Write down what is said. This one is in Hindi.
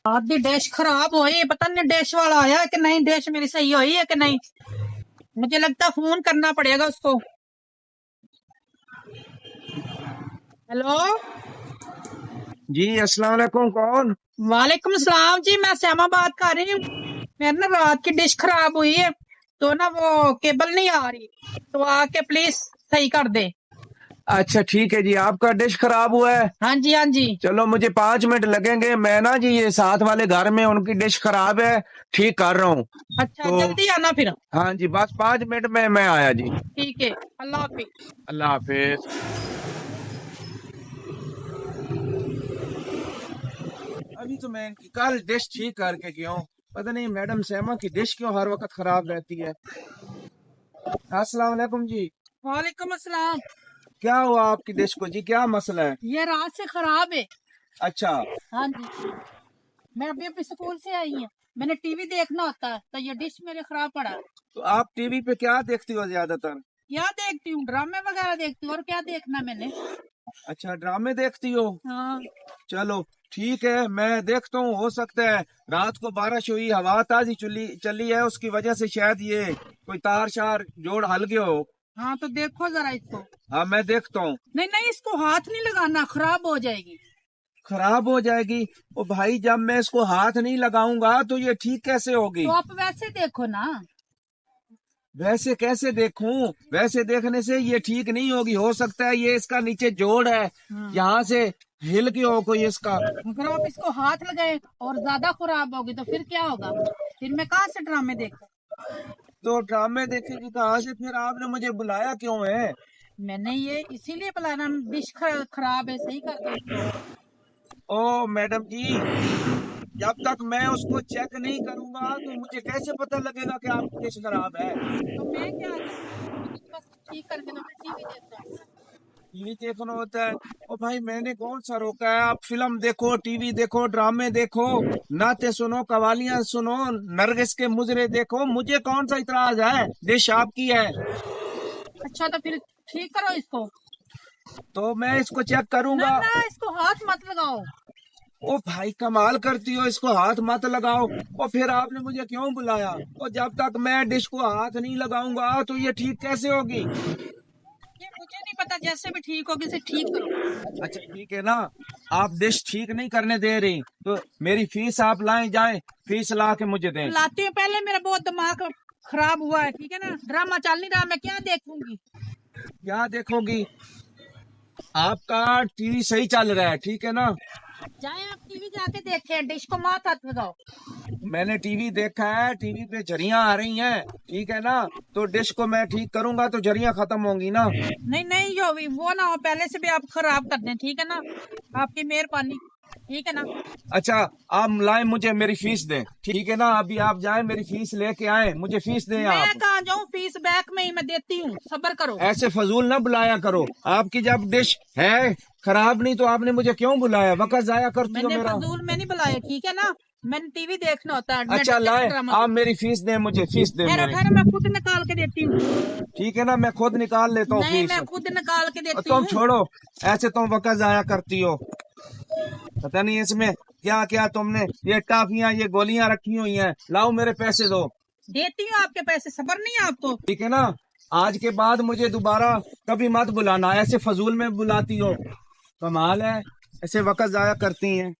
आधी डिश खराब हुई, पता नहीं डिश वाला आया कि नहीं, डिश मेरी सही हुई है कि नहीं। मुझे लगता है फोन करना पड़ेगा उसको। हेलो। जी अस्सलाम वालेकुम। कौन? वालेकुम सलाम जी, मैं श्यामा बात कर रही हूँ। मेरी ना रात की डिश खराब हुई है, तो ना वो केबल नहीं आ रही, तो आके प्लीज सही कर दे। अच्छा ठीक है जी, आपका डिश खराब हुआ है। हाँ जी हाँ जी। चलो मुझे 5 मिनट लगेंगे। मैं ना जी ये साथ वाले घर में उनकी डिश खराब है, ठीक कर रहा हूँ। अच्छा तो जल्दी आना फिर। हाँ जी, बस 5 मिनट में मैं आया जी। ठीक है, अल्लाह हाफिज। अल्लाह हाफिज। अभी तो मैं कल डिश ठीक करके गया हूँ। पता नहीं मैडम सैमा की डिश क्यों हर वक्त खराब रहती है। अस्सलाम वालेकुम जी। वालेकुम अस्सलाम। क्या हुआ आपकी डिश को जी, क्या मसला है? ये रात से खराब है। अच्छा, हाँ जी, मैं अभी अभी स्कूल से आई हूँ। मैंने टीवी देखना होता है, तो ये डिश मेरे खराब पड़ा है। तो आप टीवी पे क्या देखती हो ज्यादातर? क्या देखती हूँ, ड्रामे वगैरह देखती हूँ, और क्या देखना मैंने। अच्छा, ड्रामे देखती हो। हाँ। चलो ठीक है, मैं देखता हूँ। हो सकता है रात को बारिश हुई, हवा ताजी चली चली है, उसकी वजह से शायद ये कोई तार शार जोड़ हल गया हो। हाँ तो देखो जरा इसको। हाँ मैं देखता हूँ। नहीं नहीं, इसको हाथ नहीं लगाना, खराब हो जाएगी। खराब हो जाएगी? ओ भाई, जब मैं इसको हाथ नहीं लगाऊंगा तो ये ठीक कैसे होगी? तो आप वैसे देखो ना। वैसे कैसे देखूं? वैसे देखने से ये ठीक नहीं होगी। हो सकता है ये इसका नीचे जोड़ है, हाँ। यहाँ से हिल गया हो कोई इसका। अगर आप इसको हाथ लगाए और ज्यादा खराब होगी तो फिर क्या होगा? फिर मैं कहाँ से ड्रामे देखूं? तो ड्रामे देखेगी कहाँ से? फिर आपने मुझे बुलाया क्यों है? मैंने ये इसीलिए बुलाना, डिश खराब है, सही कर दो इसको। ओ मैडम जी, जब तक मैं उसको चेक नहीं करूंगा तो मुझे कैसे पता लगेगा कि आपकी डिश खराब है? तो मैं क्या करूं? मुझे तो बस ठीक करके दो, मैं टीवी देखता हूँ। टीवी देखना होता है? ओ भाई, मैंने कौन सा रोका है? आप फिल्म देखो, टीवी देखो, ड्रामे देखो, नाते सुनो, कवालियां सुनो, नरगिस के मुजरे देखो, मुझे कौन सा इतराज है? डिश आपकी है। अच्छा तो फिर ठीक करो इसको। तो मैं इसको चेक ना करूंगा। ना, इसको हाथ मत लगाओ। ओ भाई, कमाल करती हो, इसको हाथ मत लगाओ। और फिर आपने मुझे क्यों बुलाया? और जब तक मैं डिश को हाथ नहीं लगाऊंगा तो ये ठीक कैसे होगी? ये मुझे नहीं पता, जैसे भी ठीक होगी इसे ठीक करो। अच्छा ठीक है ना, आप डिश ठीक नहीं करने दे रही तो मेरी फीस आप लाएं जाएं, फीस ला के मुझे दें। लाती हूँ, पहले मेरा बहुत दिमाग खराब हुआ है, ठीक है ना, ड्रामा चल नहीं रहा, मैं क्या देखूंगी। क्या देखोगी? आपका टीवी सही चल रहा है, ठीक है ना? जाए आप टीवी जाके देखे, डिश को मत हाथ लगाओ। मैंने टीवी देखा है, टीवी पे झरियां आ रही हैं, ठीक है ना? तो डिश को मैं ठीक करूंगा तो झरियां खत्म होंगी ना। नहीं नहीं, जो भी वो ना हो, पहले से भी आप खराब कर दें, ठीक है ना, आपकी मेहरबानी, ठीक है ना। अच्छा, आप लाएं, मुझे मेरी फीस दें, ठीक है ना? अभी आप जाएं, मेरी फीस लेके आए, मुझे फीस दें मैं आप। कहाँ जाऊँ, फीस बैक में ही मैं देती हूँ, सब्र करो। ऐसे फजूल ना बुलाया करो। आपकी जब डिश है खराब नहीं तो आपने मुझे क्यों बुलाया? वक्त जाया करती हो मैंने मेरा। फजूल में नहीं बुलाया, ठीक है ना, मैंने टीवी देखना होता है, मैं अच्छा कैसे लाए, ड्रामा आप देखूं? मेरी फीस दें, मुझे फीस दें ठहरो मेरी। ठहरो, मैं खुद निकाल के देती हूँ। ठीक है ना, मैं खुद निकाल लेता हूँ नहीं, फीस। मैं खुद निकाल के और देती तुम हूँ। छोड़ो, ऐसे तुम वक्त जाया करती हो। पता नहीं इसमें क्या क्या तुमने ये टाफियां, ये गोलियां रखी हुई हैं। लाओ मेरे पैसे दो। देती हूँ आपके पैसे, सबर नहीं है आपको। ठीक है ना, आज के बाद मुझे दोबारा कभी मत बुलाना, ऐसे फजूल में बुलाती हो। कमाल है, ऐसे वक्त जाया करती हैं।